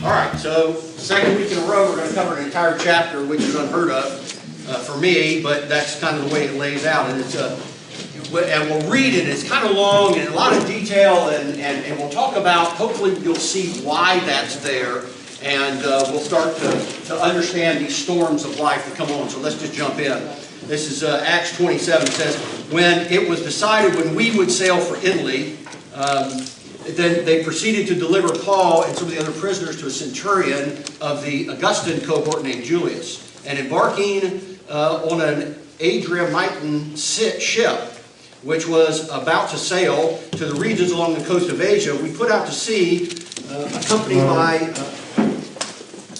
All right, so second week in a row, we're going to cover an entire chapter, which is unheard of for me, but that's kind of the way it lays out. And it's and we'll read it. It's kind of long and a lot of detail, and we'll talk about. Hopefully, you'll see why that's there, and we'll start to understand these storms of life that come on. So let's just jump in. This is Acts 27. It says, when it was decided when we would sail for Italy. Then they proceeded to deliver Paul and some of the other prisoners to a centurion of the Augustan cohort named Julius. And embarking on an Adriamitian ship, which was about to sail to the regions along the coast of Asia, we put out to sea, accompanied by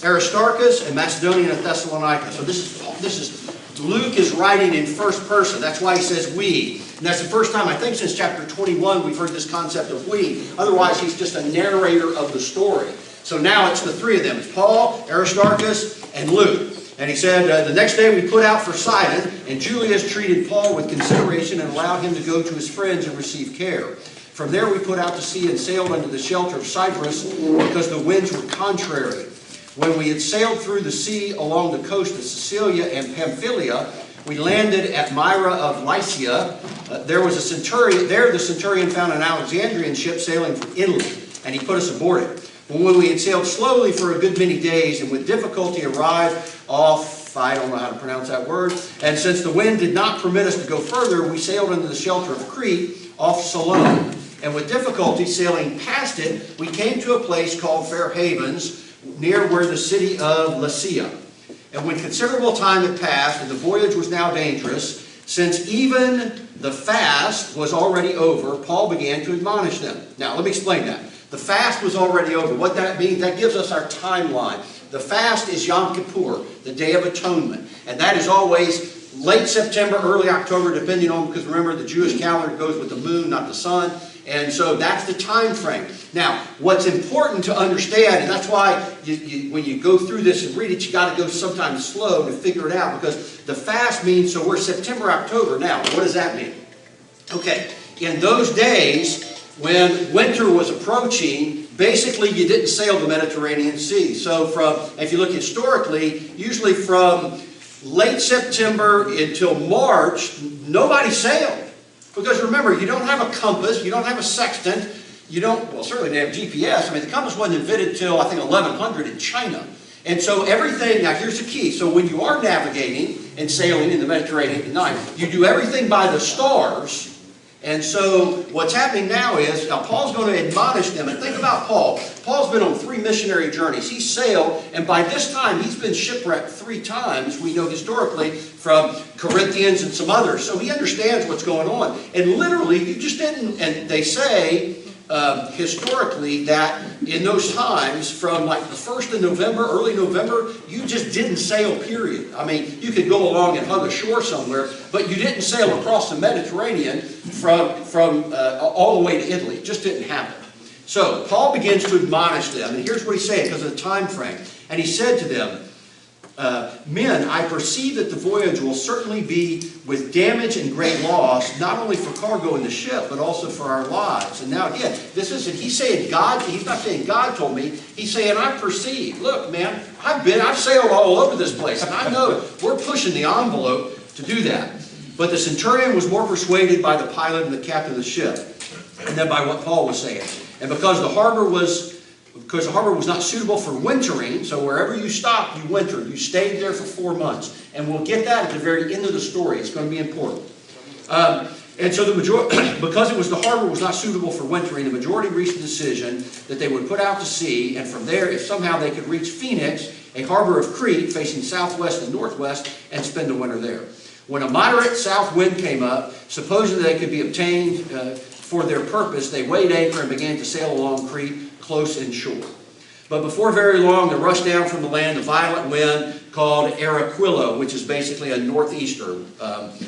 Aristarchus, and Macedonia and Thessalonica. So this is Luke is writing in first person. That's why he says we. And that's the first time, I think, since chapter 21 we've heard this concept of we. Otherwise, he's just a narrator of the story. So now it's the three of them. It's Paul, Aristarchus, and Luke. And he said, the next day we put out for Sidon, and Julius treated Paul with consideration and allowed him to go to his friends and receive care. From there we put out to sea and sailed under the shelter of Cyprus because the winds were contrary. When we had sailed through the sea along the coast of Sicilia and Pamphylia, we landed at Myra of Lycia. There was a centurion. There the centurion found an Alexandrian ship sailing from Italy, and he put us aboard it. But when we had sailed slowly for a good many days and with difficulty arrived off, I don't know how to pronounce that word, and since the wind did not permit us to go further, we sailed under the shelter of Crete off Salome. And with difficulty sailing past it, we came to a place called Fair Havens, near where the city of Lycia. And when considerable time had passed, and the voyage was now dangerous, since even the fast was already over, Paul began to admonish them. Now, let me explain that. The fast was already over. What that means, that gives us our timeline. The fast is Yom Kippur, the Day of Atonement. And that is always late September, early October, depending on, because remember, the Jewish calendar goes with the moon, not the sun. And so that's the time frame. Now, what's important to understand, and that's why when you go through this and read it, you got to go sometimes slow to figure it out, because the fast means, so we're September, October. Now, what does that mean? Okay, in those days, when winter was approaching, basically you didn't sail the Mediterranean Sea. So if you look historically, usually from late September until March, nobody sailed. Because remember, you don't have a compass, you don't have a sextant, well, certainly they have GPS. I mean, the compass wasn't invented until, I think, 1100 in China. And so everything, now here's the key. So when you are navigating and sailing in the Mediterranean at night, you do everything by the stars. And so what's happening now is, now Paul's going to admonish them. And think about Paul. Paul's been on 3 missionary journeys. He sailed, and by this time he's been shipwrecked 3 times, we know historically, from Corinthians and some others. So he understands what's going on. And literally, you just didn't, and they say historically that in those times, from like the 1st of November, early November, you just didn't sail, period. I mean, you could go along and hug a shore somewhere, but you didn't sail across the Mediterranean from all the way to Italy. It just didn't happen. So Paul begins to admonish them, and here's what he's saying because of the time frame. And he said to them, men, I perceive that the voyage will certainly be with damage and great loss, not only for cargo in the ship, but also for our lives. And now again, this isn't, he's saying God, he's not saying God told me, he's saying I perceive. Look, man, I've sailed all over this place, and I know we're pushing the envelope to do that. But the centurion was more persuaded by the pilot and the captain of the ship, and then by what Paul was saying. And because the harbor was not suitable for wintering, so wherever you stopped, you wintered. You stayed there for 4 months. And we'll get that at the very end of the story. It's going to be important. And so because the harbor was not suitable for wintering, the majority reached the decision that they would put out to sea, and from there, if somehow they could reach Phoenix, a harbor of Crete facing southwest and northwest, and spend the winter there. When a moderate south wind came up, supposing they could be obtained for their purpose, they weighed anchor and began to sail along Crete, close inshore. But before very long, there rushed down from the land a violent wind called Araquillo, which is basically a northeaster.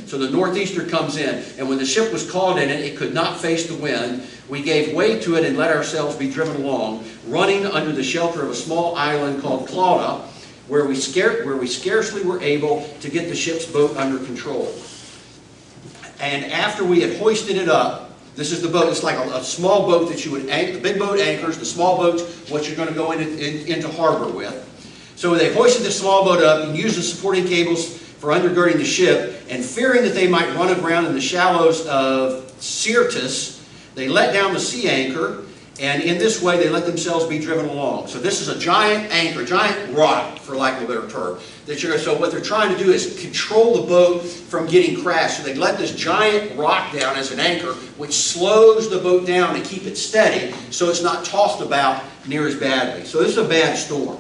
So the northeaster comes in, and when the ship was caught in it, it could not face the wind. We gave way to it and let ourselves be driven along, running under the shelter of a small island called Clauda, where we scarcely were able to get the ship's boat under control. And after we had hoisted it up, This is the boat. It's like a small boat that you would anchor. The big boat anchors, the small boat's what you're going to go into harbor with. So they hoisted this small boat up and used the supporting cables for undergirding the ship, and fearing that they might run aground in the shallows of Syrtis, they let down the sea anchor, and in this way they let themselves be driven along. So this is a giant anchor, giant rock, for lack of a better term. So what they're trying to do is control the boat from getting crashed. So they let this giant rock down as an anchor, which slows the boat down to keep it steady, so it's not tossed about near as badly. So this is a bad storm.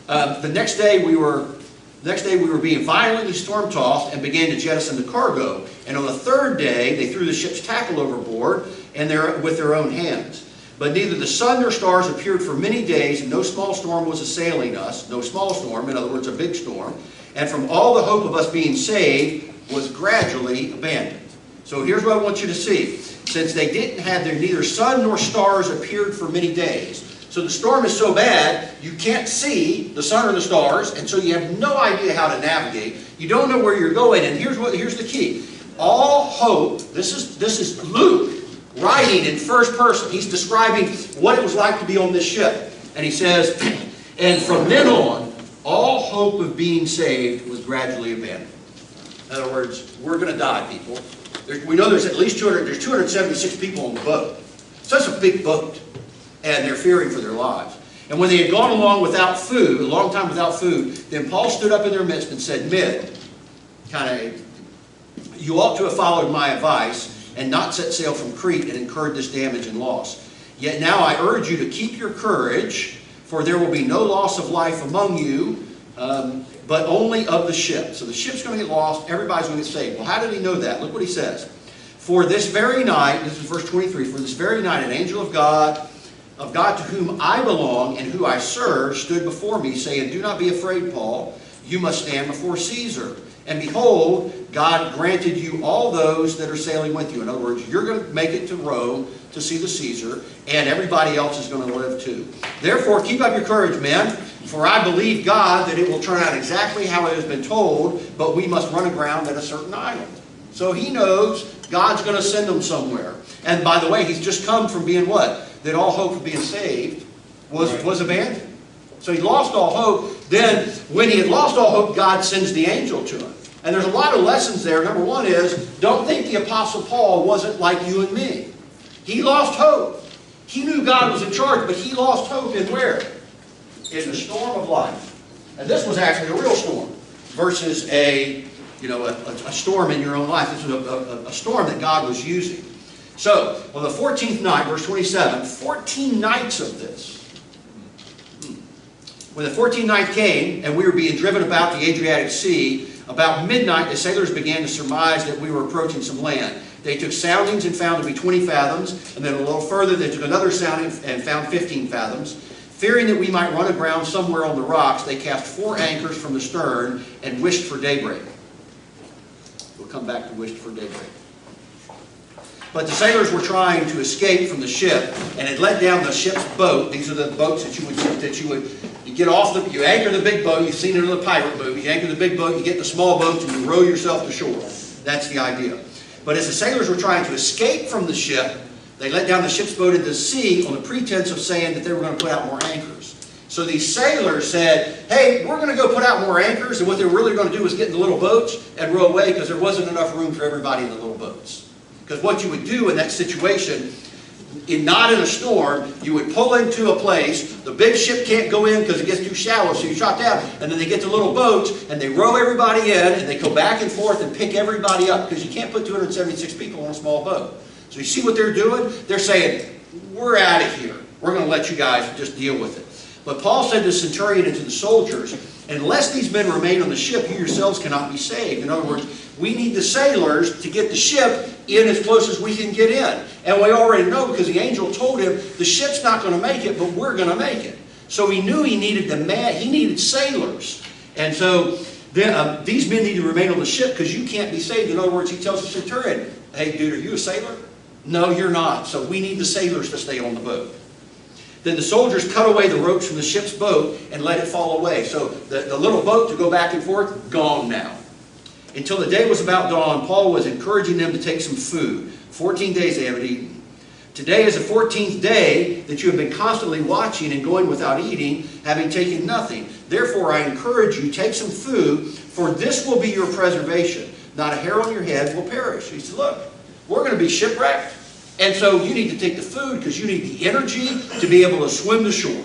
The next day we were being violently storm-tossed and began to jettison the cargo. And on the third day they threw the ship's tackle overboard with their own hands. But neither the sun nor stars appeared for many days, and no small storm was assailing us. No small storm, in other words, a big storm. And from all the hope of us being saved was gradually abandoned. So here's what I want you to see. Since they didn't have neither sun nor stars appeared for many days. So the storm is so bad, you can't see the sun or the stars, and so you have no idea how to navigate. You don't know where you're going, and here's the key. All hope, this is Luke writing in first person. He's describing what it was like to be on this ship. And he says, and from then on, all hope of being saved was gradually abandoned. In other words, we're going to die, people. We know there's at least 276 people on the boat. So that's a big boat. And they're fearing for their lives. And when they had gone along without food, a long time without food, then Paul stood up in their midst and said, Men, you ought to have followed my advice and not set sail from Crete and incurred this damage and loss. Yet now I urge you to keep your courage, for there will be no loss of life among you, but only of the ship. So the ship's going to get lost, everybody's going to get saved. Well, how did he know that? Look what he says. For this very night, this is verse 23, for this very night an angel of God to whom I belong and who I serve, stood before me, saying, Do not be afraid, Paul. You must stand before Caesar. And behold, God granted you all those that are sailing with you. In other words, you're going to make it to Rome to see the Caesar, and everybody else is going to live too. Therefore, keep up your courage, men, for I believe God that it will turn out exactly how it has been told, but we must run aground at a certain island. So he knows God's going to send them somewhere. And by the way, he's just come from being what? That all hope of being saved was abandoned. So he lost all hope. Then, when he had lost all hope, God sends the angel to him. And there's a lot of lessons there. Number one is, don't think the Apostle Paul wasn't like you and me. He lost hope. He knew God was in charge, but he lost hope in where? In the storm of life. And this was actually a real storm versus a storm in your own life. This was a storm that God was using. So, on the 14th night, verse 27, 14 nights of this. When the 14th night came, and we were being driven about the Adriatic Sea, about midnight the sailors began to surmise that we were approaching some land. They took soundings and found to be 20 fathoms, and then a little further they took another sounding and found 15 fathoms. Fearing that we might run aground somewhere on the rocks, they cast 4 anchors from the stern and wished for daybreak. We'll come back to wished for daybreak. But the sailors were trying to escape from the ship and had let down the ship's boat. These are the boats that you get off you anchor the big boat. You've seen it in the pirate movies. You anchor the big boat, you get the small boats, and you row yourself to shore. That's the idea. But as the sailors were trying to escape from the ship, they let down the ship's boat into the sea on the pretense of saying that they were going to put out more anchors. So these sailors said, hey, we're going to go put out more anchors, and what they were really going to do was get in the little boats and row away because there wasn't enough room for everybody in the little boats. Because what you would do in that situation, not in a storm, you would pull into a place, the big ship can't go in because it gets too shallow, so you shot down, and then they get to little boats, and they row everybody in, and they go back and forth and pick everybody up, because you can't put 276 people on a small boat. So you see what they're doing? They're saying, we're out of here. We're going to let you guys just deal with it. But Paul said to the centurion and to the soldiers, unless these men remain on the ship, you yourselves cannot be saved. In other words, we need the sailors to get the ship in as close as we can get in. And we already know, because the angel told him, the ship's not going to make it, but we're going to make it. So he knew he needed sailors. And so these men need to remain on the ship because you can't be saved. In other words, he tells the centurion, hey dude, are you a sailor? No, you're not. So we need the sailors to stay on the boat. Then the soldiers cut away the ropes from the ship's boat and let it fall away. So the little boat to go back and forth, gone now. Until the day was about dawn, Paul was encouraging them to take some food. 14 days they haven't eaten. Today is the 14th day that you have been constantly watching and going without eating, having taken nothing. Therefore I encourage you, take some food, for this will be your preservation. Not a hair on your head will perish. He said, look, we're going to be shipwrecked. And so you need to take the food because you need the energy to be able to swim the shore.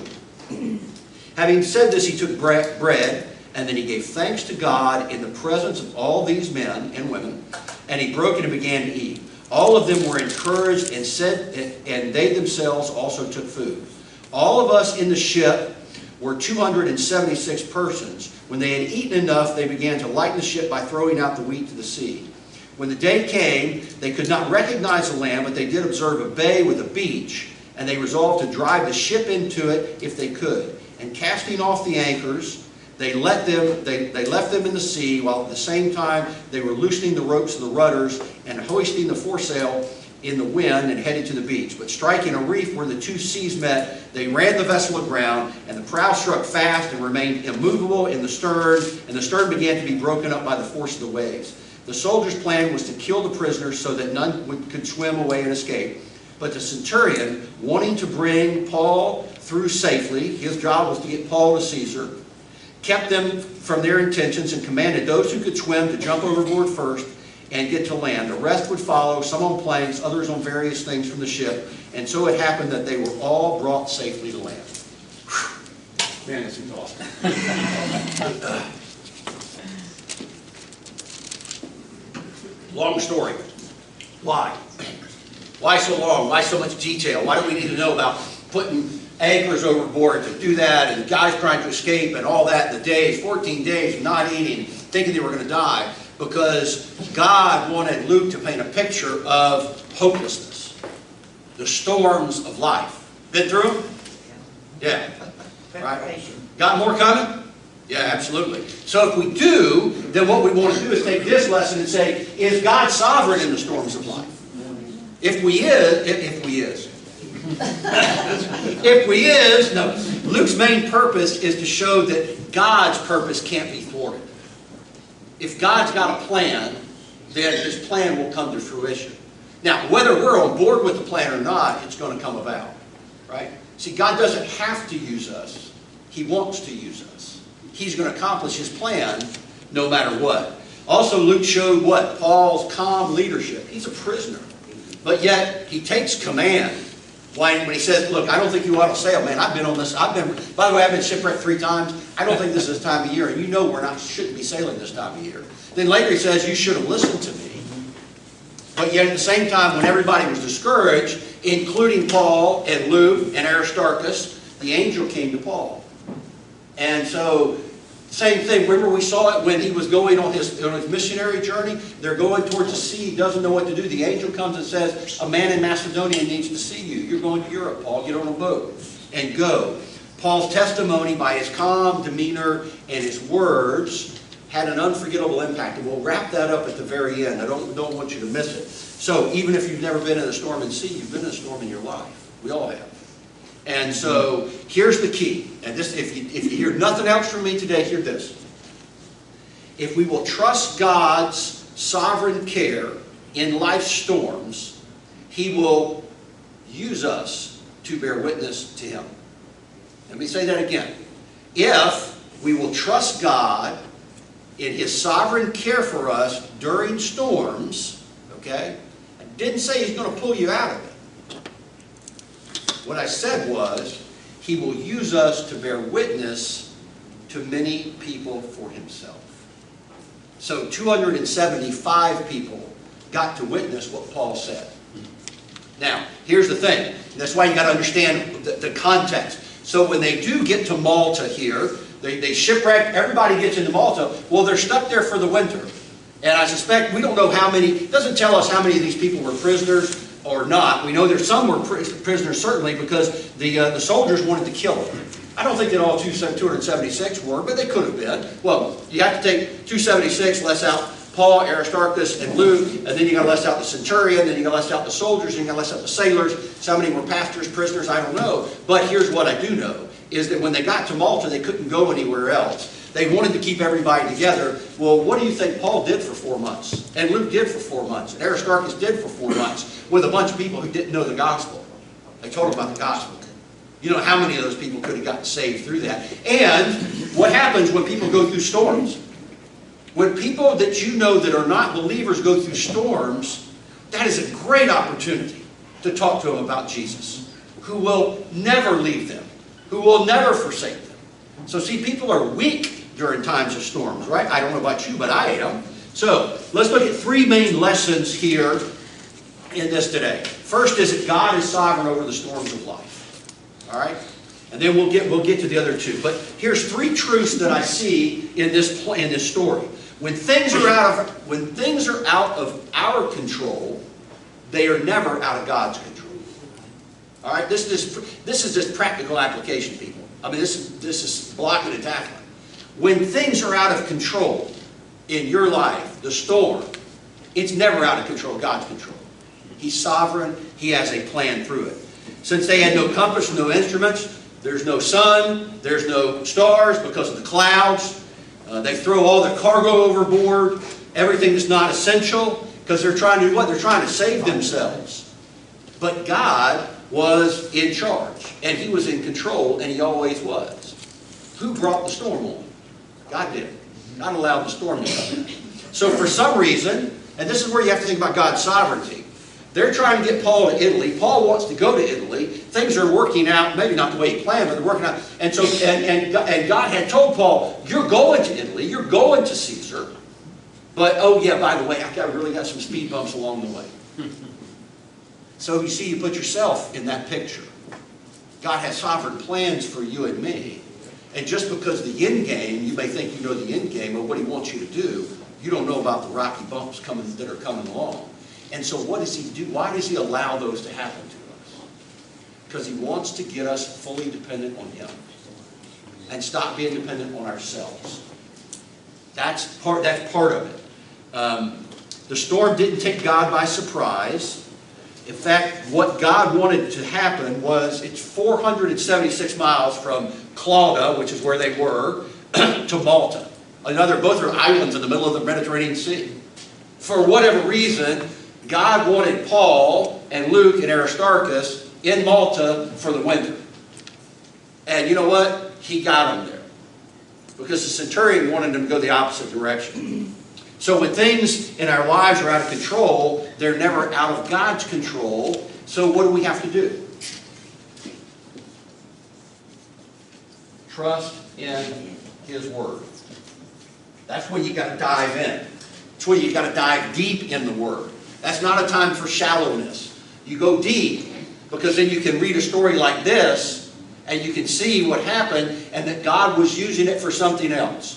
Having said this, he took bread, and then he gave thanks to God in the presence of all these men and women, and he broke it and began to eat. All of them were encouraged and said, and they themselves also took food. All of us in the ship were 276 persons. When they had eaten enough, they began to lighten the ship by throwing out the wheat to the sea. When the day came, they could not recognize the land, but they did observe a bay with a beach, and they resolved to drive the ship into it if they could. And casting off the anchors, they left them in the sea, while at the same time they were loosening the ropes of the rudders and hoisting the foresail in the wind and headed to the beach. But striking a reef where the two seas met, they ran the vessel aground, and the prow struck fast and remained immovable in the stern, and the stern began to be broken up by the force of the waves. The soldiers' plan was to kill the prisoners so that none could swim away and escape. But the centurion, wanting to bring Paul through safely, his job was to get Paul to Caesar, kept them from their intentions and commanded those who could swim to jump overboard first and get to land. The rest would follow, some on planks, others on various things from the ship. And so it happened that they were all brought safely to land. Whew. Man, that's exhausting. Long story. Why? Why so long? Why so much detail? Why do we need to know about putting anchors overboard to do that, and guys trying to escape and all that, the days, 14 days, not eating, thinking they were going to die? Because God wanted Luke to paint a picture of hopelessness, the storms of life. Been through them? Yeah. Right? Got more coming? Yeah, absolutely. So if we do, then what we want to do is take this lesson and say, is God sovereign in the storms of life? If we is, no. Luke's main purpose is to show that God's purpose can't be thwarted. If God's got a plan, then his plan will come to fruition. Now, whether we're on board with the plan or not, it's going to come about. Right? See, God doesn't have to use us. He wants to use us. He's going to accomplish his plan no matter what. Also, Luke showed what? Paul's calm leadership. He's a prisoner. But yet, he takes command. When he says, look, I don't think you ought to sail, man. I've been on this. By the way, I've been shipwrecked 3 times. I don't think this is the time of year. And you know shouldn't be sailing this time of year. Then later he says, you should have listened to me. But yet at the same time, when everybody was discouraged, including Paul and Luke and Aristarchus, the angel came to Paul. And so, same thing. Remember we saw it when he was going on his missionary journey. They're going towards the sea. He doesn't know what to do. The angel comes and says, a man in Macedonia needs to see you. You're going to Europe, Paul. Get on a boat and go. Paul's testimony by his calm demeanor and his words had an unforgettable impact. And we'll wrap that up at the very end. I don't want you to miss it. So even if you've never been in a storm at sea, you've been in a storm in your life. We all have. And so here's the key. And this, if you hear nothing else from me today, hear this. If we will trust God's sovereign care in life's storms, he will use us to bear witness to him. Let me say that again. If we will trust God in his sovereign care for us during storms, okay? I didn't say he's going to pull you out of it. What I said was, he will use us to bear witness to many people for himself. So 275 people got to witness what Paul said. Now, here's the thing. That's why you got to understand the context. So when they do get to Malta here, they shipwreck, everybody gets into Malta. Well, they're stuck there for the winter. And I suspect, we don't know how many, it doesn't tell us how many of these people were prisoners or not. We know there's some were prisoners certainly because the soldiers wanted to kill them. I don't think that all 276 were, but they could have been. Well, you have to take 276, less out Paul, Aristarchus, and Luke, and then you got to less out the centurion, then you got to less out the soldiers, and you got to less out the sailors. So how many were pastors, prisoners, I don't know. But here's what I do know, is that when they got to Malta, they couldn't go anywhere else. They wanted to keep everybody together. Well, what do you think Paul did for 4 months? And Luke did for 4 months. And Aristarchus did for 4 months with a bunch of people who didn't know the gospel. They told them about the gospel. You know how many of those people could have gotten saved through that? And what happens when people go through storms? When people that you know that are not believers go through storms, that is a great opportunity to talk to them about Jesus, who will never leave them, who will never forsake them. So see, people are weak during times of storms, right? I don't know about you, but I am. So let's look at 3 main lessons here in this today. First is that God is sovereign over the storms of life. All right? And then we'll get to the other 2. But here's 3 truths that I see in this story. When things are out of our control, they are never out of God's control. All right? This is just practical application, people. I mean, this is blocking and tackling. When things are out of control in your life, the storm, it's never out of control, God's control. He's sovereign. He has a plan through it. Since they had no compass, no instruments, there's no sun, there's no stars because of the clouds. They throw all their cargo overboard, everything that's not essential, because they're trying to do what? They're trying to save themselves. But God was in charge, and He was in control, and He always was. Who brought the storm on? God did. God allowed the storm to come in. So for some reason, and this is where you have to think about God's sovereignty, they're trying to get Paul to Italy. Paul wants to go to Italy. Things are working out, maybe not the way he planned, but they're working out. And so, and God had told Paul, you're going to Italy, you're going to Caesar. But, oh yeah, by the way, I really got some speed bumps along the way. So you see, you put yourself in that picture. God has sovereign plans for you and me. And just because the end game, you may think you know the end game of what He wants you to do, you don't know about the rocky bumps that are coming along. And so what does He do? Why does He allow those to happen to us? Because He wants to get us fully dependent on Him and stop being dependent on ourselves. That's part of it. The storm didn't take God by surprise. In fact, what God wanted to happen was, it's 476 miles from Clauda, which is where they were, to Malta. Both are islands in the middle of the Mediterranean Sea. For whatever reason, God wanted Paul and Luke and Aristarchus in Malta for the winter. And you know what? He got them there. Because the centurion wanted them to go the opposite direction. So when things in our lives are out of control, they're never out of God's control. So what do we have to do? Trust in His Word. That's when you got to dive in. That's when you got to dive deep in the Word. That's not a time for shallowness. You go deep, because then you can read a story like this, and you can see what happened, and that God was using it for something else.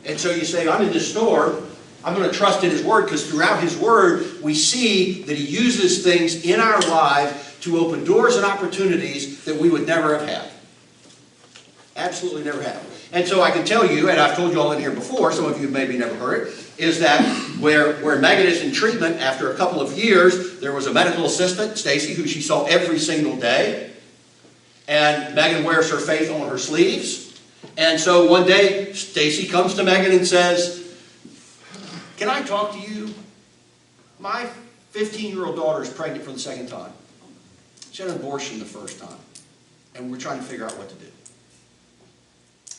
And so you say, I'm in this storm, I'm going to trust in His Word, because throughout His Word, we see that He uses things in our lives to open doors and opportunities that we would never have had. Absolutely never have. And so I can tell you, and I've told you all in here before, some of you maybe never heard it, is that where Megan is in treatment, after a couple of years, there was a medical assistant, Stacy, who she saw every single day. And Megan wears her faith on her sleeves. And so one day, Stacy comes to Megan and says, can I talk to you? My 15-year-old daughter is pregnant for the second time. She had an abortion the first time. And we're trying to figure out what to do.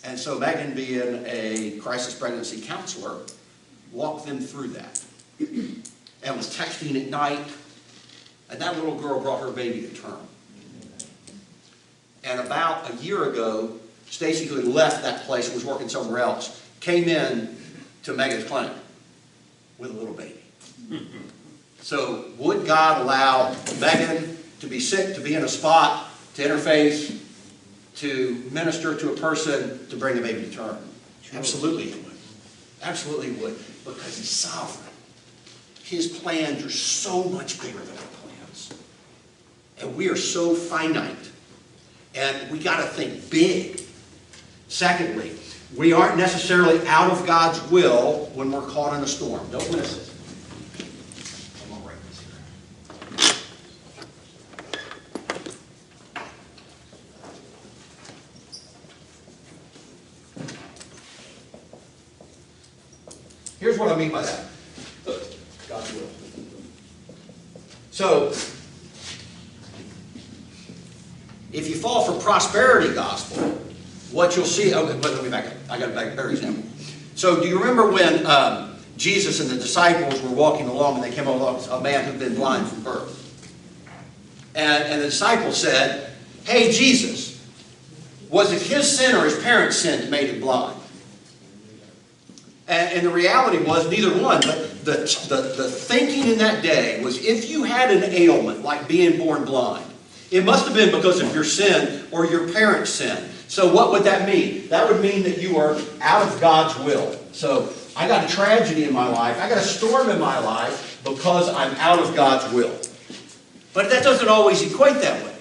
And so Megan, being a crisis pregnancy counselor, walked them through that. And was texting at night. And that little girl brought her baby to term. And about a year ago, Stacy, who had left that place and was working somewhere else, came in to Megan's clinic with a little baby. So would God allow Megan to be sick, to be in a spot, to interface, to minister to a person, to bring a baby to term? Absolutely He would. Absolutely He would. Because He's sovereign. His plans are so much bigger than our plans. And we are so finite. And we got to think big. Secondly, we aren't necessarily out of God's will when we're caught in a storm. Don't miss it. I'm going to write this here. what I mean by that. God's will. So, if you fall for prosperity gospel, what you'll see, okay, let me back up. I got a better example. So do you remember when Jesus and the disciples were walking along and they came along a man who'd been blind from birth? And the disciples said, hey, Jesus, was it his sin or his parents' sin that made him blind? And the reality was neither one, but the thinking in that day was if you had an ailment like being born blind, it must have been because of your sin or your parents' sin. So what would that mean? That would mean that you are out of God's will. So I got a tragedy in my life. I got a storm in my life because I'm out of God's will. But that doesn't always equate that way.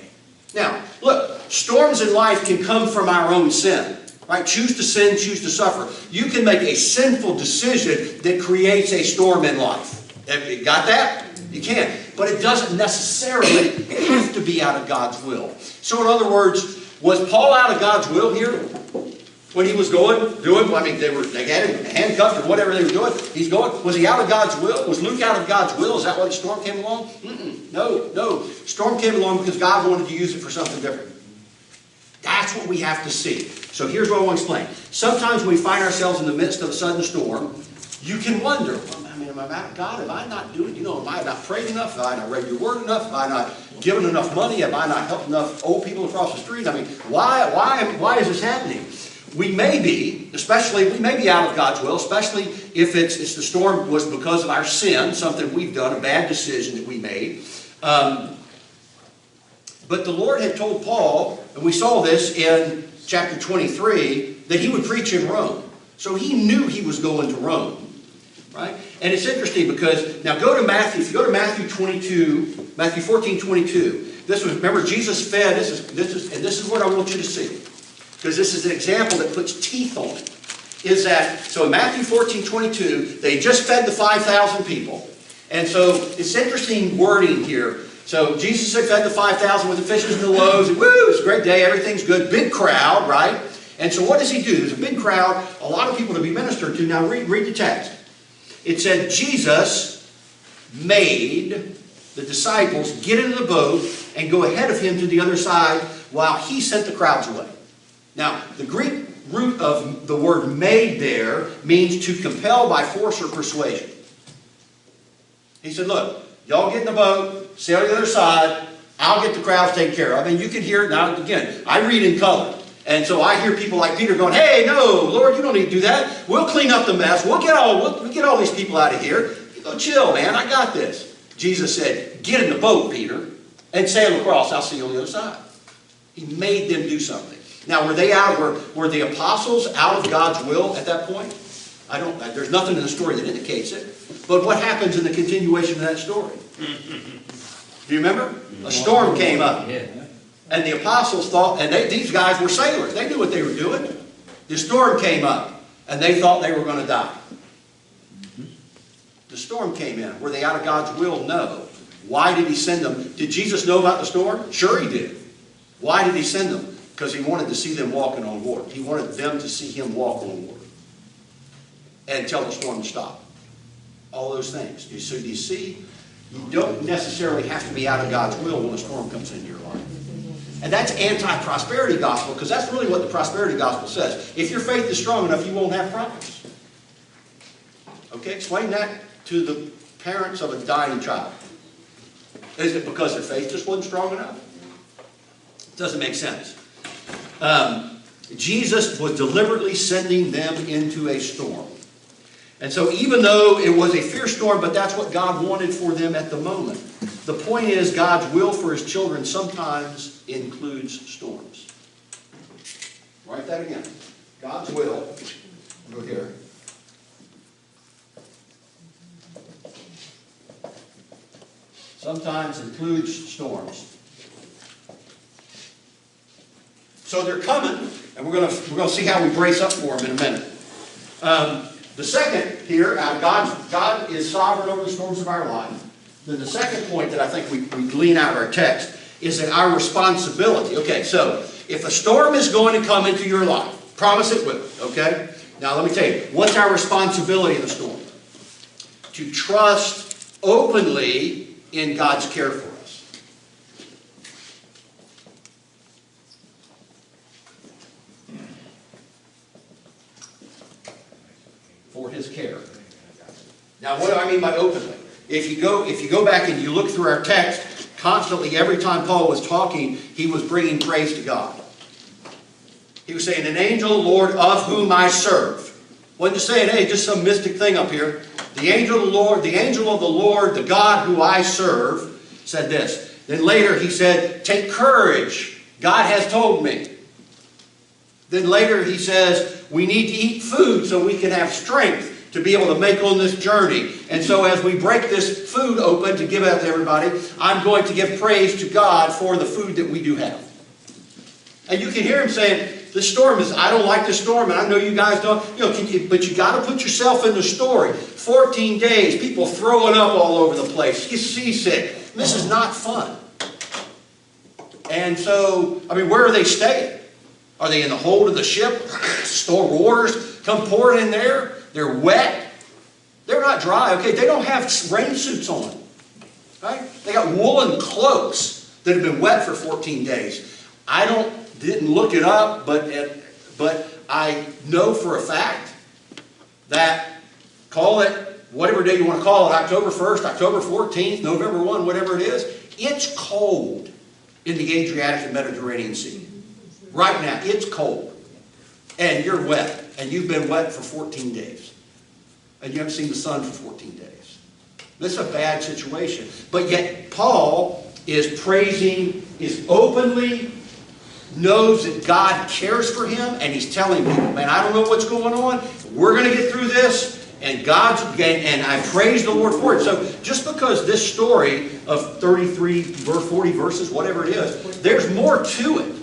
Now, look, storms in life can come from our own sin. Right? Choose to sin, choose to suffer. You can make a sinful decision that creates a storm in life. Have you got that? You can. But it doesn't necessarily have to be out of God's will. So in other words, was Paul out of God's will here? When he was doing, I mean, they had him handcuffed or whatever they were doing. He's going. Was he out of God's will? Was Luke out of God's will? Is that why the storm came along? No. Storm came along because God wanted to use it for something different. That's what we have to see. So here's what I want to explain. Sometimes when we find ourselves in the midst of a sudden storm, you can wonder, well, I mean, am I out of God? Am I not doing, am I not praying enough? Have I not read your word enough? Have I not given enough money? Have I not helped enough old people across the street? I mean, why is this happening? We may be out of God's will, especially if it's the storm was because of our sin, something we've done, a bad decision that we made. But the Lord had told Paul, and we saw this in chapter 23, that he would preach in Rome. So he knew he was going to Rome, right? And it's interesting because, now go to Matthew, if you go to Matthew 14:22, remember Jesus fed, and this is what I want you to see, because this is an example that puts teeth on it, is that, so in Matthew 14:22, they just fed the 5,000 people. And so it's interesting wording here. So Jesus had fed the 5,000 with the fishes and the loaves, and woo, it's a great day, everything's good, big crowd, right? And so what does he do? There's a big crowd, a lot of people to be ministered to. Now read the text. It said Jesus made the disciples get into the boat and go ahead of him to the other side while he sent the crowds away. Now, the Greek root of the word made there means to compel by force or persuasion. He said, look, y'all get in the boat, sail to the other side, I'll get the crowds taken care of. I mean, you can hear it now. Again, I read in color. And so I hear people like Peter going, hey, no, Lord, you don't need to do that. We'll clean up the mess. We'll get all these people out of here. You go, chill, man, I got this. Jesus said, get in the boat, Peter, and sail across. I'll see you on the other side. He made them do something. Now, were the apostles out of God's will at that point? There's nothing in the story that indicates it. But what happens in the continuation of that story? Do you remember? A storm came up. And the apostles thought, and these guys were sailors. They knew what they were doing. The storm came up, and they thought they were going to die. The storm came in. Were they out of God's will? No. Why did he send them? Did Jesus know about the storm? Sure he did. Why did he send them? Because he wanted to see them walking on water. He wanted them to see him walk on water. And tell the storm to stop. All those things. So do you see? You don't necessarily have to be out of God's will when a storm comes into your life. And that's anti-prosperity gospel, because that's really what the prosperity gospel says. If your faith is strong enough, you won't have problems. Okay, explain that to the parents of a dying child. Is it because their faith just wasn't strong enough? It doesn't make sense. Jesus was deliberately sending them into a storm. And so even though it was a fierce storm, but that's what God wanted for them at the moment. The point is, God's will for his children sometimes includes storms. Write that again. God's will, go here, sometimes includes storms. So they're coming, and we're going to see how we brace up for them in a minute. The second here, God is sovereign over the storms of our life. Then the second point that I think we glean out of our text is that our responsibility. Okay, so if a storm is going to come into your life, promise it will, okay? Now let me tell you, what's our responsibility in the storm? to trust openly in God's care for us. For his care. Now, what do I mean by openly? If you go back and you look through our text, constantly, every time Paul was talking, he was bringing praise to God. He was saying, an angel, Lord, of whom I serve. Wasn't just saying, hey, just some mystic thing up here. The angel of the Lord, the God who I serve, said this. Then later he said, take courage. God has told me. Then later he says, we need to eat food so we can have strength to be able to make on this journey. And so as we break this food open to give out to everybody, I'm going to give praise to God for the food that we do have. And you can hear him saying, the storm is, I don't like the storm, and I know you guys don't, but you got to put yourself in the story. 14 days, people throwing up all over the place. You're seasick. This is not fun. And so, where are they staying? Are they in the hold of the ship? Storm waters come pouring in there. They're wet. They're not dry. Okay, they don't have rain suits on. Right? They got woolen cloaks that have been wet for 14 days. Didn't look it up, but I know for a fact that, call it whatever day you want to call it, October 1st, October 14th, November 1, whatever it is, it's cold in the Adriatic and Mediterranean Sea. Right now, it's cold. And you're wet. And you've been wet for 14 days. And you haven't seen the sun for 14 days. This is a bad situation. But yet, Paul is openly knows that God cares for him, and he's telling people, man, I don't know what's going on. We're going to get through this, and I praise the Lord for it. So just because this story of 33, 40 verses, whatever it is, there's more to it.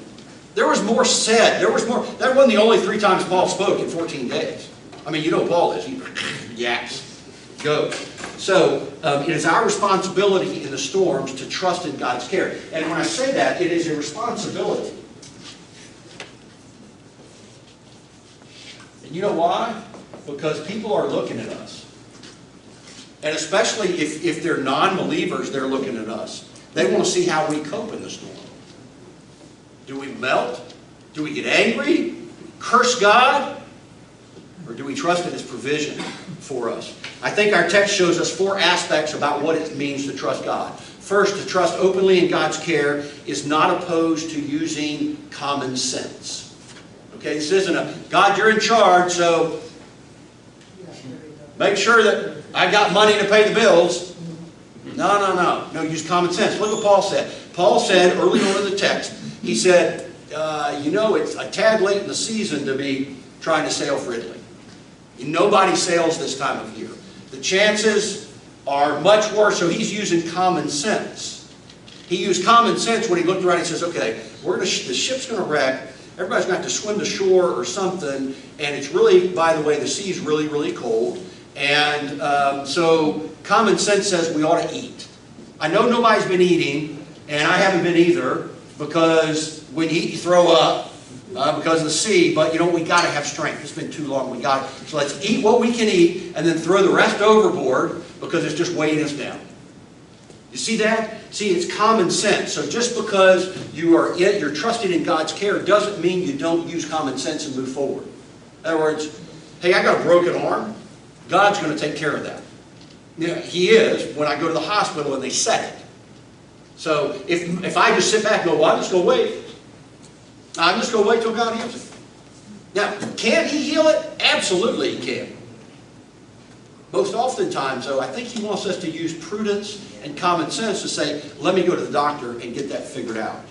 There was more said. There was more. That wasn't the only 3 times Paul spoke in 14 days. You know Paul is. He yaps, goes. So it is our responsibility in the storms to trust in God's care. And when I say that, it is a responsibility. And you know why? Because people are looking at us. And especially if they're non-believers, they're looking at us. They want to see how we cope in the storm. Do we melt? Do we get angry? Curse God? Or do we trust in his provision for us? I think our text shows us 4 aspects about what it means to trust God. First, to trust openly in God's care is not opposed to using common sense. Okay, this isn't a, God, you're in charge, so make sure that I got money to pay the bills. No. Use common sense. Look what Paul said. Paul said early on in the text, he said, it's a tad late in the season to be trying to sail for Italy. Nobody sails this time of year. The chances are much worse, so he's using common sense. He used common sense when he looked around and says, okay, the ship's going to wreck. Everybody's going to have to swim to shore or something. And it's really, by the way, the sea's really, really cold. And so common sense says we ought to eat. I know nobody's been eating, and I haven't been either, because when you eat, you throw up because of the sea. But we got to have strength. It's been too long. So let's eat what we can eat, and then throw the rest overboard because it's just weighing us down. You see that? See, it's common sense. So just because you're trusting in God's care doesn't mean you don't use common sense and move forward. In other words, hey, I got a broken arm. God's going to take care of that. He is when I go to the hospital and they set it. So if I just sit back and go, well, I'm just going to wait. I'm just going to wait till God heals it. Now, can he heal it? Absolutely he can. Most oftentimes, though, I think he wants us to use prudence and common sense to say, let me go to the doctor and get that figured out.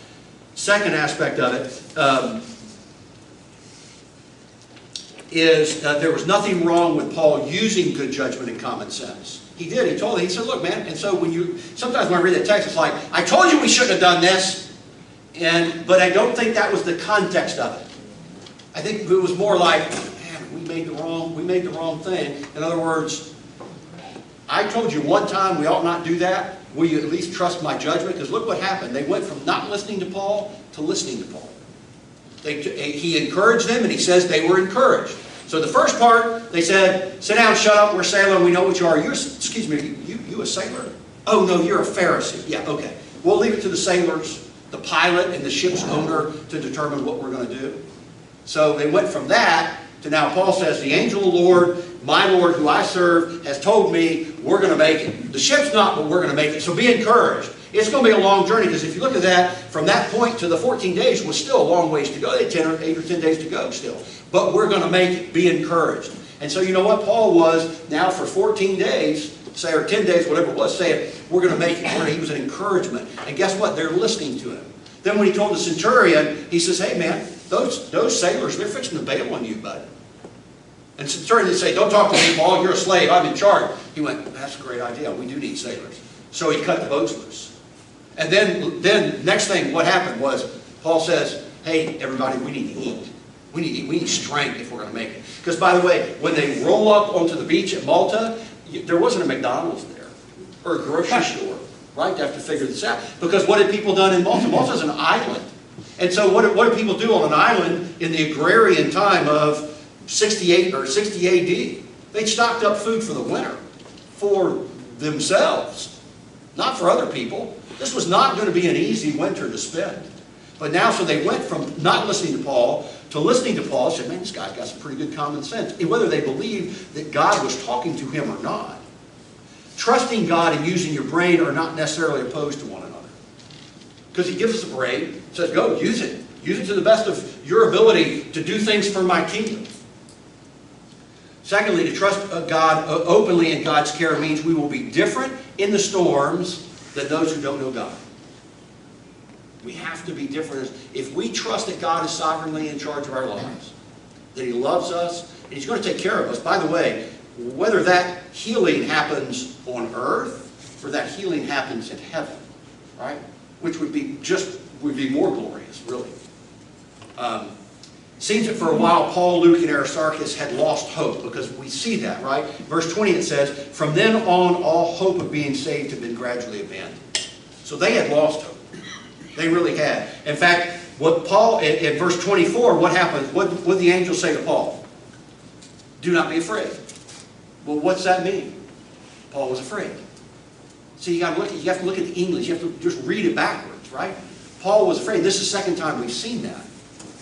Second aspect of it is there was nothing wrong with Paul using good judgment and common sense. He did. He said, look, man, and so sometimes when I read that text, it's like, I told you we shouldn't have done this. But I don't think that was the context of it. I think it was more like, man, we made the wrong thing. In other words, I told you one time we ought not do that. Will you at least trust my judgment? Because look what happened. They went from not listening to Paul to listening to Paul. He encouraged them, and he says they were encouraged. So the first part, they said, sit down, shut up, we're sailing, we know what you are. Excuse me, you a sailor? Oh no, you're a Pharisee. Yeah, okay. We'll leave it to the sailors, the pilot, and the ship's owner to determine what we're going to do. So they went from that to now Paul says, the angel of the Lord, my Lord, who I serve, has told me we're going to make it. The ship's not, but we're going to make it. So be encouraged. It's going to be a long journey, because if you look at that, from that point to the 14 days was still a long ways to go. They had 8 or 10 days to go still. But we're going to make it. Be encouraged. And so you know what? Paul was now for 14 days, say, or 10 days, whatever it was, saying, we're going to make it. He was an encouragement. And guess what? They're listening to him. Then when he told the centurion, he says, hey man, those sailors, they're fixing to bail on you, bud. And the centurion didn't say, don't talk to me, Paul, you're a slave, I'm in charge. He went, that's a great idea, we do need sailors. So he cut the boats loose. And then next thing, what happened was, Paul says, hey, everybody, we need to eat. We need to eat. We need strength if we're going to make it. Because, by the way, when they roll up onto the beach at Malta, there wasn't a McDonald's there or a grocery store, right? They have to figure this out. Because what had people done in Malta? Malta's an island. And so what do people do on an island in the agrarian time of 68 or 60 AD? They stocked up food for the winter for themselves, not for other people. This was not going to be an easy winter to spend. But now, so they went from not listening to Paul to listening to Paul. Said, man, this guy's got some pretty good common sense. And whether they believed that God was talking to him or not, trusting God and using your brain are not necessarily opposed to one another. Because he gives us a brain, says, go, use it. Use it to the best of your ability to do things for my kingdom. Secondly, to trust God openly in God's care means we will be different in the storms than those who don't know God. We have to be different. If we trust that God is sovereignly in charge of our lives, that he loves us, and he's going to take care of us. By the way, whether that healing happens on earth or that healing happens in heaven, right? Which would be more glorious, really. Seems that for a while Paul, Luke, and Aristarchus had lost hope, because we see that, right? Verse 20 it says, from then on all hope of being saved had been gradually abandoned. So they had lost hope. They really had. In fact, what Paul, in verse 24, what happened? What did the angel say to Paul? Do not be afraid. Well, what's that mean? Paul was afraid. See, you have to look at the English. You have to just read it backwards, right? Paul was afraid. This is the second time we've seen that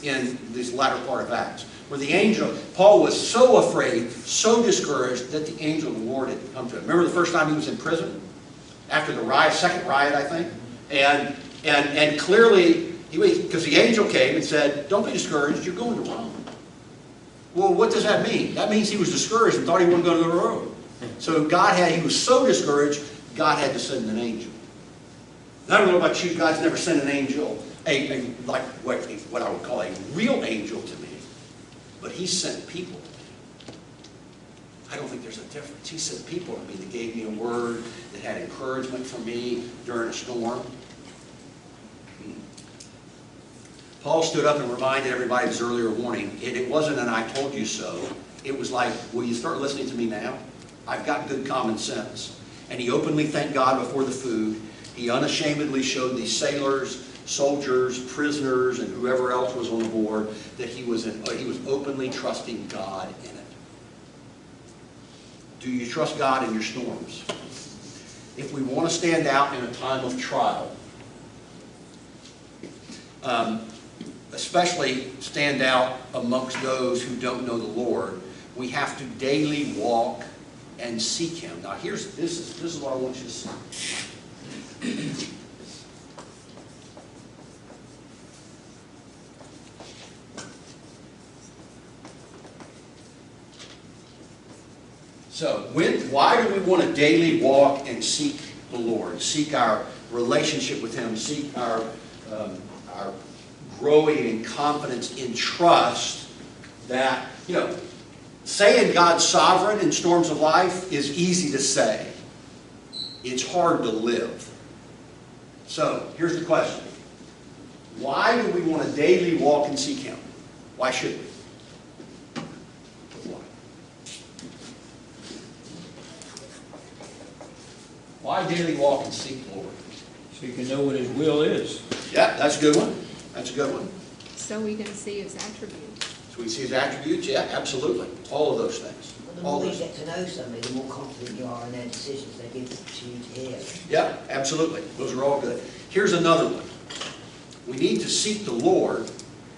in this latter part of Acts, where the angel, Paul was so afraid, so discouraged, that the angel of the Lord had come to him. Remember the first time he was in prison? After the riot, second riot, I think? And clearly, because the angel came and said, don't be discouraged, you're going to Rome. Well, what does that mean? That means he was discouraged and thought he wouldn't go to Rome. So he was so discouraged, God had to send an angel. And I don't know about you, God's never sent an angel, like what I would call a real angel to me. But he sent people to me. I don't think there's a difference. He sent people to me that gave me a word, that had encouragement for me during a storm. Paul stood up and reminded everybody of his earlier warning. It wasn't an I told you so. It was like, will you start listening to me now? I've got good common sense. And he openly thanked God before the food. He unashamedly showed these sailors, soldiers, prisoners, and whoever else was on the board that he was openly trusting God in it. Do you trust God in your storms? If we want to stand out in a time of trial, especially stand out amongst those who don't know the Lord, we have to daily walk and seek him. Now this is what I want you to see. So, why do we want to daily walk and seek the Lord? Seek our relationship with him, seek our growing in confidence, in trust that, saying God's sovereign in storms of life is easy to say. It's hard to live. So, here's the question. Why do we want to daily walk and seek him? Why should we? Why daily walk and seek the Lord? So you can know what his will is. Yeah, that's a good one. That's a good one. So we can see his attributes. So we see his attributes? Yeah, absolutely. All of those things. Well, the more you get to know somebody, the more confident you are in their decisions they give to you to hear. Yeah, absolutely. Those are all good. Here's another one. We need to seek the Lord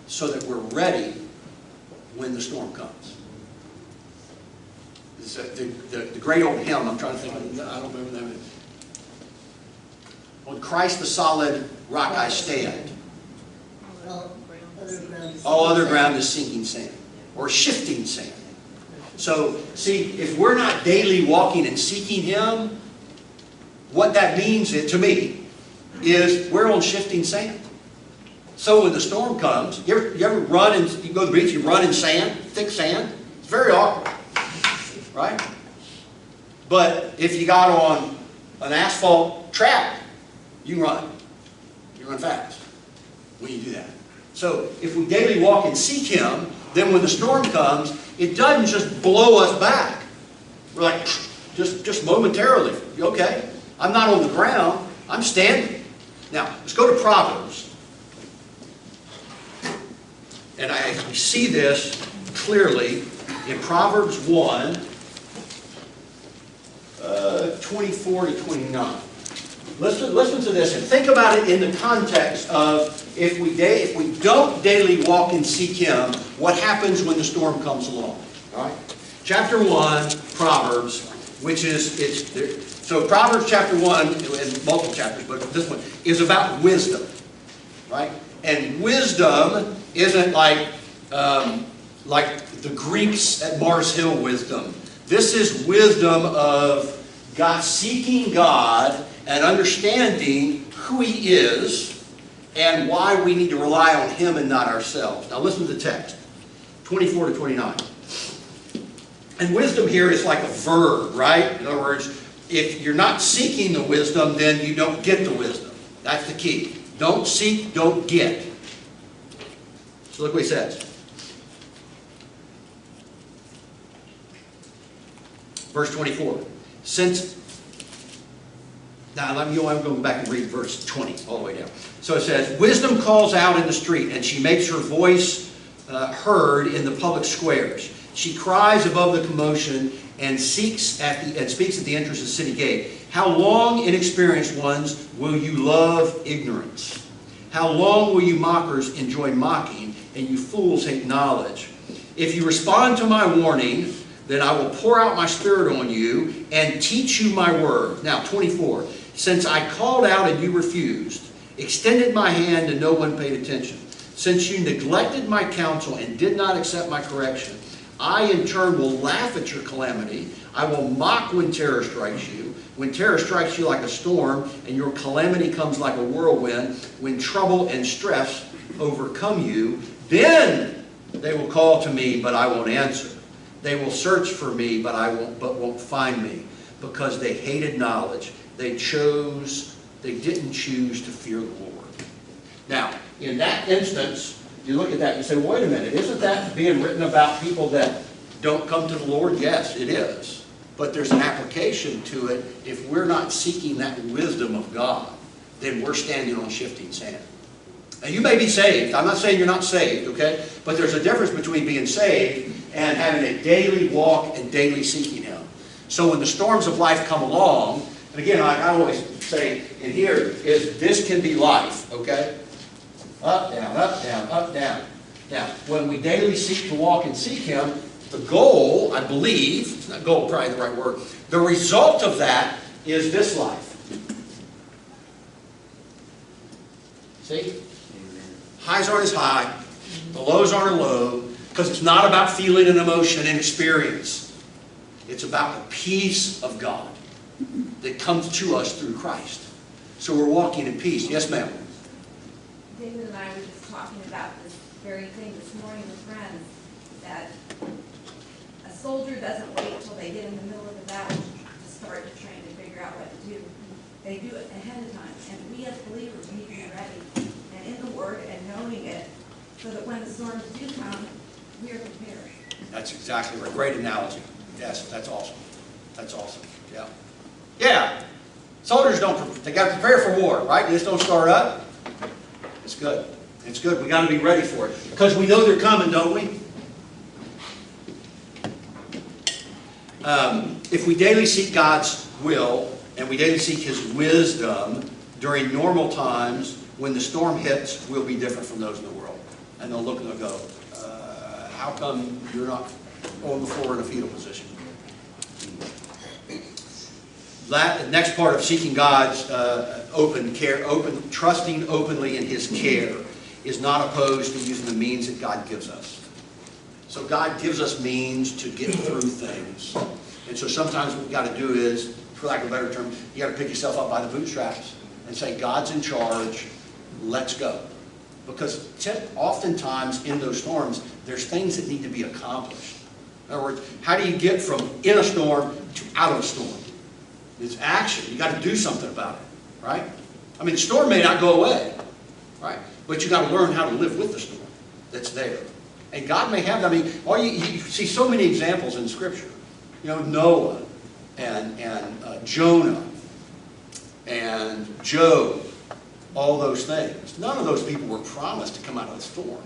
so that we're ready when the storm comes. The great old hymn, I'm trying to think, I don't remember the name of it. On Christ the solid rock I stand. All other ground is sinking sand or shifting sand. So, see, if we're not daily walking and seeking Him, what that means to me is we're on shifting sand. So when the storm comes, you ever run and you go to the beach, you run in sand, thick sand? It's very awkward, right? But if you got on an asphalt track, you can run. You run fast when you do that. So if we daily walk and seek Him, then when the storm comes, it doesn't just blow us back. We're like, just momentarily. Okay, I'm not on the ground, I'm standing. Now, let's go to Proverbs. And we see this clearly in Proverbs 1, 24 to 29. Listen to this and think about it in the context of if we don't daily walk and seek Him, what happens when the storm comes along? All right? Chapter 1, Proverbs, which is, so Proverbs chapter 1, and multiple chapters, but this one is about wisdom, right? And wisdom isn't like the Greeks at Mars Hill wisdom. This is wisdom of God, seeking God and understanding who He is and why we need to rely on Him and not ourselves. Now listen to the text, 24 to 29. And wisdom here is like a verb, right? In other words, if you're not seeking the wisdom, then you don't get the wisdom. That's the key. Don't seek, don't get. So look what he says. Verse 24. Now I'm going back and read verse 20 all the way down. So it says, wisdom calls out in the street, and she makes her voice heard in the public squares. She cries above the commotion and speaks at the entrance of the city gate. How long, inexperienced ones, will you love ignorance? How long will you mockers enjoy mocking, and you fools hate knowledge? If you respond to my warning, then I will pour out my spirit on you and teach you my word. Now, 24. Since I called out and you refused, extended my hand and no one paid attention. Since you neglected my counsel and did not accept my correction, I in turn will laugh at your calamity. I will mock when terror strikes you. When terror strikes you like a storm and your calamity comes like a whirlwind, when trouble and stress overcome you, then they will call to me, but I won't answer. They will search for me, but won't find me, because they hated knowledge. They didn't choose to fear the Lord. Now, in that instance, you look at that and you say, wait a minute, isn't that being written about people that don't come to the Lord? Yes, it is. But there's an application to it. If we're not seeking that wisdom of God, then we're standing on shifting sand. Now, you may be saved. I'm not saying you're not saved, okay? But there's a difference between being saved and having a daily walk and daily seeking Him. So when the storms of life come along, and again, I always say in here, is this can be life, okay? Up, down, up, down, up, down. Now, when we daily seek to walk and seek Him, the goal, I believe, it's not goal, probably the right word, the result of that is this life. See? Amen. Highs aren't as high, the lows aren't low, because it's not about feeling and emotion and experience. It's about the peace of God that comes to us through Christ. So we're walking in peace. Yes, ma'am? David and I were just talking about this very thing this morning with friends, that a soldier doesn't wait till they get in the middle of the battle to start to train and figure out what to do. They do it ahead of time. And we as believers need to be ready and in the Word and knowing it, so that when the storms do come, we are prepared. That's exactly right. Great analogy. Yes, that's awesome. That's awesome. Yeah. Yeah. Soldiers they got to prepare for war, right? They just don't start up. It's good. It's good. We got to be ready for it. Because we know they're coming, don't we? If we daily seek God's will and we daily seek His wisdom during normal times, when the storm hits, we'll be different from those in the world. And they'll look and they'll go, how come you're not on the floor in a fetal position? The next part of seeking God's trusting openly in His care is not opposed to using the means that God gives us. So God gives us means to get through things. And so sometimes what we've got to do is, for lack of a better term, you got to pick yourself up by the bootstraps and say, God's in charge, let's go. Because oftentimes in those storms, there's things that need to be accomplished. In other words, how do you get from in a storm to out of a storm? It's action. You got to do something about it, right? I mean, the storm may not go away, right? But you got to learn how to live with the storm that's there. And God may have, I mean, you see so many examples in Scripture. You know, Noah and Jonah and Job, all those things. None of those people were promised to come out of the storm.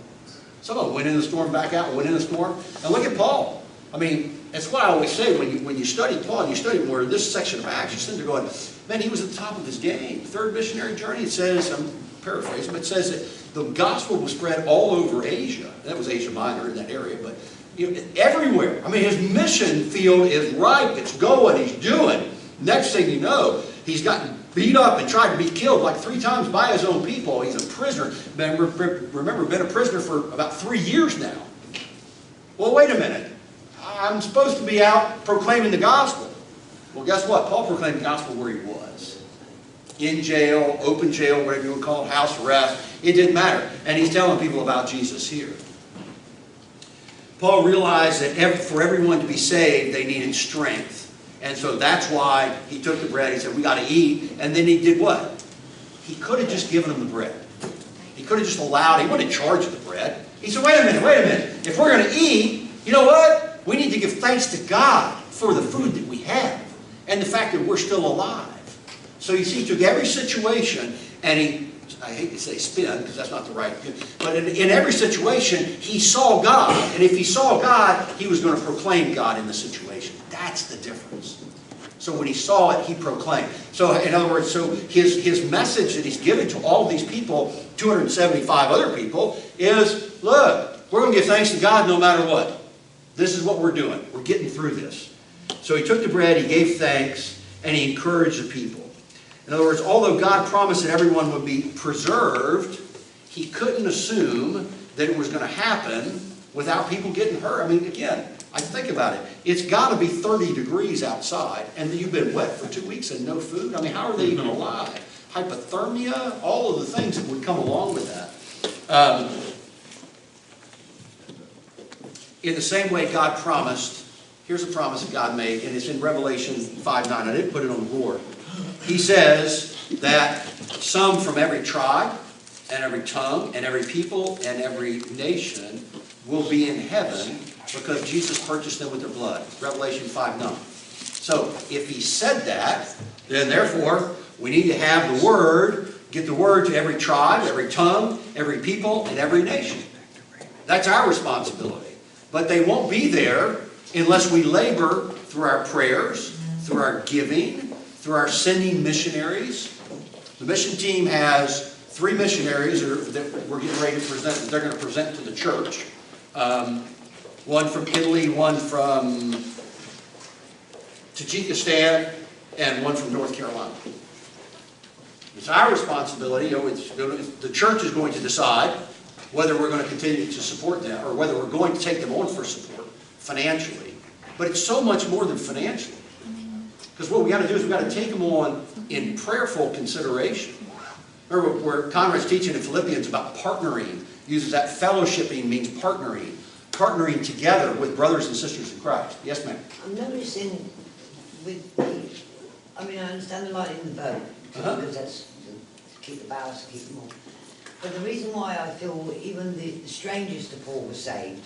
Some of them went in the storm, back out, went in the storm. And look at Paul. I mean, that's what I always say when you study Paul and you study more of this section of Acts, you sit there going, man, he was at the top of his game. Third missionary journey, it says, I'm paraphrasing, but it says that the gospel was spread all over Asia. That was Asia Minor in that area, but you know, everywhere. I mean, his mission field is ripe. It's going. He's doing. Next thing you know, he's gotten beat up and tried to be killed like 3 times by his own people. He's a prisoner. Remember, been a prisoner for about 3 years now. Well, wait a minute. I'm supposed to be out proclaiming the gospel. Well, guess what? Paul proclaimed the gospel where he was. In jail, open jail, whatever you would call it, house arrest. It didn't matter. And he's telling people about Jesus here. Paul realized that for everyone to be saved, they needed strength. And so that's why he took the bread. He said, we got to eat. And then he did what? He could have just given them the bread. He could have just allowed. He wasn't in charge of the bread. He said, wait a minute. If we're going to eat, you know what? We need to give thanks to God for the food that we have and the fact that we're still alive. So you see, he took every situation and he, I hate to say spin because that's not the right, but in every situation, he saw God. And if he saw God, he was going to proclaim God in the situation. That's the difference. So when he saw it, he proclaimed. So in other words, so his message that he's given to all these people, 275 other people, is, look, we're going to give thanks to God no matter what. This is what we're doing. We're getting through this. So he took the bread, he gave thanks, and he encouraged the people. In other words, although God promised that everyone would be preserved, he couldn't assume that it was going to happen without people getting hurt. I mean, again, I think about it. It's got to be 30 degrees outside, and you've been wet for 2 weeks and no food. I mean, how are they even alive? Hypothermia, all of the things that would come along with that. In the same way God promised, here's a promise that God made, and it's in Revelation 5:9. I didn't put it on the board. He says that some from every tribe and every tongue and every people and every nation will be in heaven because Jesus purchased them with their blood. Revelation 5:9. So if he said that, then therefore we need to have the word, get the word to every tribe, every tongue, every people, and every nation. That's our responsibility. But they won't be there unless we labor through our prayers, through our giving, through our sending missionaries. The mission team has 3 missionaries that we're getting ready to present, that they're going to present to the church. One from Italy, one from Tajikistan, and one from North Carolina. It's our responsibility. You know, the church is going to decide whether we're going to continue to support them or whether we're going to take them on for support financially. But it's so much more than financially. Because what we got to do is we got to take them on in prayerful consideration. Remember where Conrad's teaching in Philippians about partnering, uses that fellowshipping means partnering. Partnering together with brothers and sisters in Christ. Yes, ma'am? I'm noticing with the, I mean, I understand the light in the boat, because that's to keep the ballast, to keep them on. But the reason why I feel even the strangers to Paul were saved,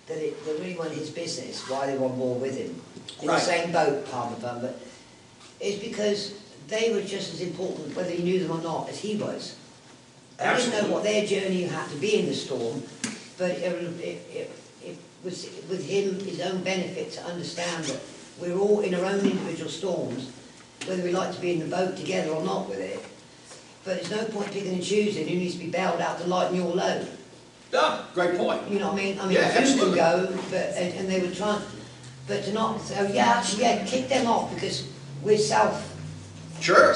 that it really wasn't his business, why they were on board with him. In the same boat, pardon the pun, but it's because they were just as important, whether he knew them or not, as he was. I didn't know what their journey had to be in the storm, but it was with him, his own benefit to understand that we're all in our own individual storms, whether we like to be in the boat together or not with it. But there's no point picking and choosing who needs to be bailed out to lighten your load. Yeah, great point. You know what I mean? I mean, Yeah, a few absolutely. can go, but, and they were trying, but to not, so yeah, kick them off because we're Sure.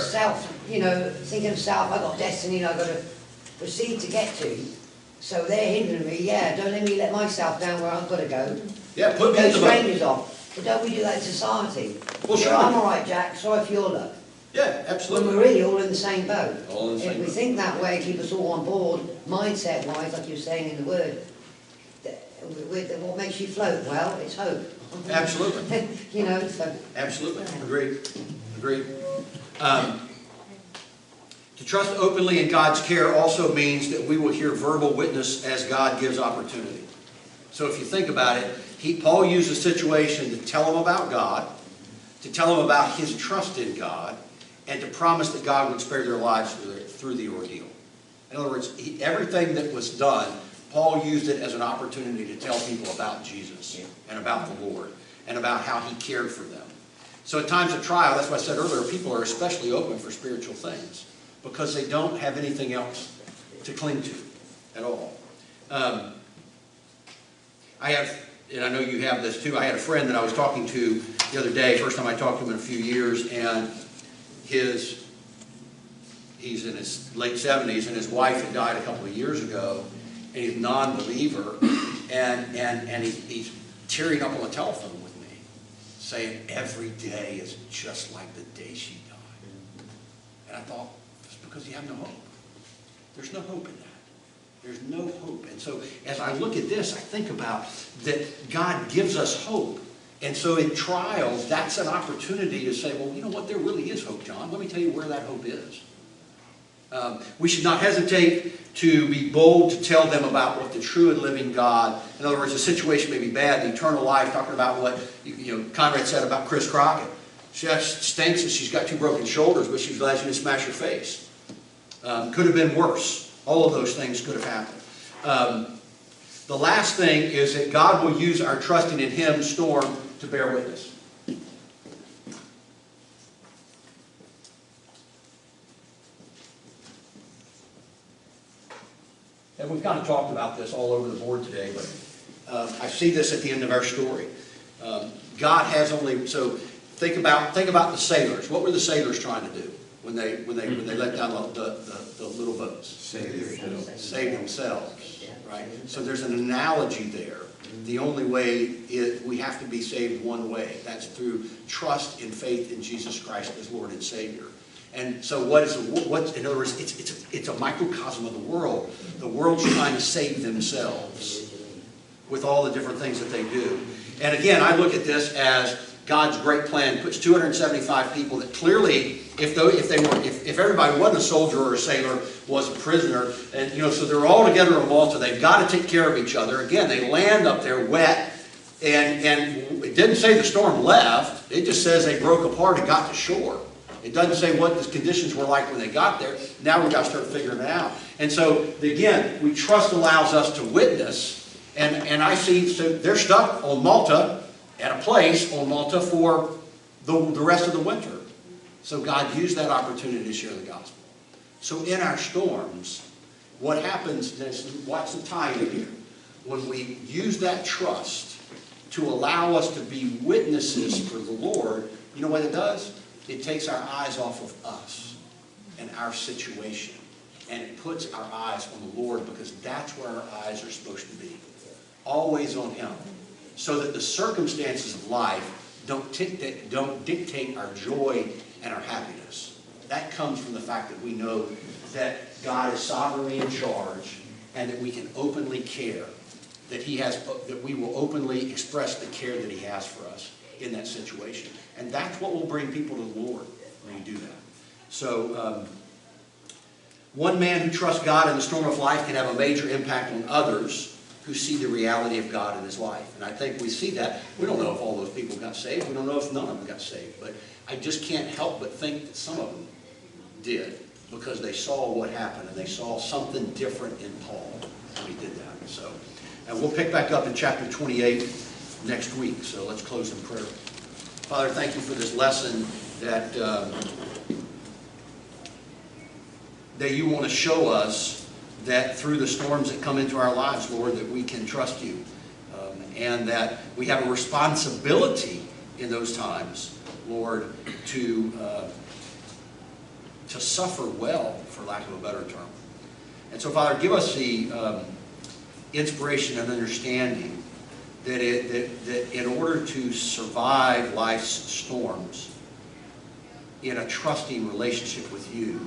you know, thinking of self, I've got destiny and I've got to proceed to get to. So they're hindering me, yeah, don't let me let myself down where I've got to go. Yeah, put me in Those the boat. strangers off. But don't we do that in society? Well, sure. I'm all right, Jack, sorry for your luck. Yeah, When absolutely. we're really all in the same boat. All in the same If we boat. think that way, keep us all on board, mindset-wise, like you're saying in the word, what makes you float? Well, it's hope. Absolutely. You know, so. Absolutely. Agreed. Agreed. To trust openly in God's care also means that we will hear verbal witness as God gives opportunity. So if you think about it, Paul used a situation to tell them about God, to tell them about his trust in God, and to promise that God would spare their lives through the ordeal. In other words, everything that was done, Paul used it as an opportunity to tell people about Jesus and about the Lord and about how he cared for them. So at times of trial, that's why I said earlier, people are especially open for spiritual things because they don't have anything else to cling to at all. I have, and I know you have this too, I had a friend that I was talking to the other day, first time I talked to him in a few years, and he's in his late 70s, and his wife had died a couple of years ago, and he's a non-believer, and he's tearing up on the telephone with me, saying every day is just like the day she died. And I thought, it's because you have no hope. There's no hope in that. There's no hope. And so as I look at this, I think about that God gives us hope. And so in trials, that's an opportunity to say, well, you know what, there really is hope, John. Let me tell you where that hope is. We should not hesitate to be bold to tell them about what the true and living God, in other words, the situation may be bad, the eternal life, talking about what Conrad said about Chris Crockett. She stinks that she's got 2 broken shoulders, but she's glad she didn't smash her face. Could have been worse. All of those things could have happened. The last thing is that God will use our trusting in Him storm to bear witness. And we've kind of talked about this all over the board today, but I see this at the end of our story. God has only, so think about the sailors. What were the sailors trying to do when they let down the little boats? Save themselves, right? So there's an analogy there. The only way is we have to be saved one way. That's through trust and faith in Jesus Christ as Lord and Savior. And so in other words, it's a microcosm of the world. The world's trying to save themselves with all the different things that they do. And again, I look at this as God's great plan puts 275 people that clearly, if everybody wasn't a soldier or a sailor, was a prisoner, and so they're all together in Malta. They've got to take care of each other. Again, they land up there wet, and it didn't say the storm left. It just says they broke apart and got to shore. It doesn't say what the conditions were like when they got there. Now we've got to start figuring it out. And so, again, we trust allows us to witness. And I see, so they're stuck on Malta, at a place on Malta for the rest of the winter. So God used that opportunity to share the gospel. So in our storms, what happens is, watch the tie-in here. When we use that trust to allow us to be witnesses for the Lord, you know what it does? It takes our eyes off of us and our situation. And it puts our eyes on the Lord, because that's where our eyes are supposed to be. Always on Him. So that the circumstances of life don't dictate our joy and our happiness. That comes from the fact that we know that God is sovereignly in charge, and that we can openly care. That we will openly express the care that He has for us in that situation. And that's what will bring people to the Lord when you do that. So, one man who trusts God in the storm of life can have a major impact on others who see the reality of God in his life. And I think we see that. We don't know if all those people got saved. We don't know if none of them got saved. But I just can't help but think that some of them did, because they saw what happened, and they saw something different in Paul when he did that. So, and we'll pick back up in chapter 28 next week. So let's close in prayer. Father, thank you for this lesson that that you want to show us that through the storms that come into our lives, Lord, that we can trust you. And that we have a responsibility in those times, Lord, to suffer well, for lack of a better term. And so, Father, give us the inspiration and understanding that in order to survive life's storms in a trusting relationship with you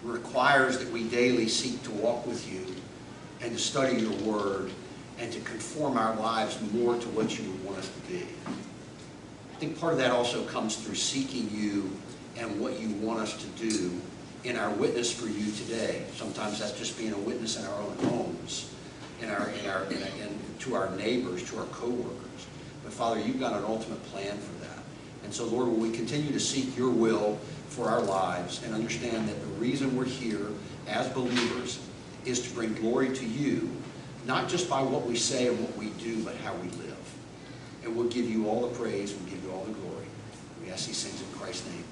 requires that we daily seek to walk with you and to study your word and to conform our lives more to what you would want us to be. I think part of that also comes through seeking you and what you want us to do in our witness for you today. Sometimes that's just being a witness in our own homes, to our neighbors, to our co-workers. But Father, you've got an ultimate plan for that. And so, Lord, will we continue to seek your will for our lives and understand that the reason we're here as believers is to bring glory to you, not just by what we say and what we do, but how we live. And we'll give you all the praise, we'll give you all the glory. We ask these things in Christ's name.